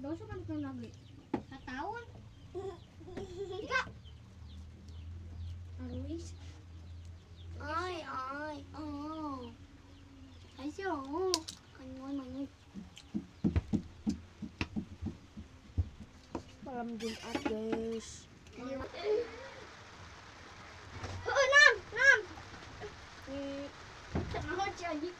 Dosa kan kena beli. Tahun. Tiga. Aruis. Ai. Oh. Ayo. Kan ngomong. Malam Jumat, guys. Oh, 6. Kenapa jadi?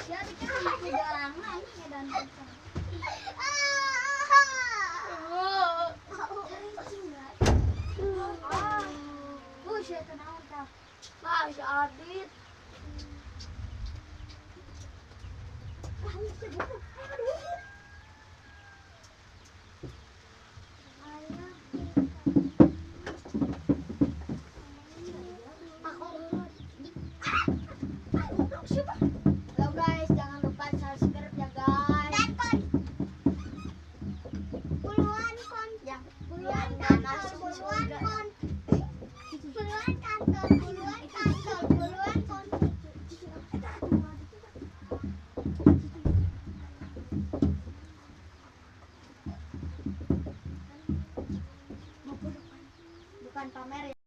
Jadi kan tiga orang lagi dan saya kenal tak? Masih Adit. Kamu sebut.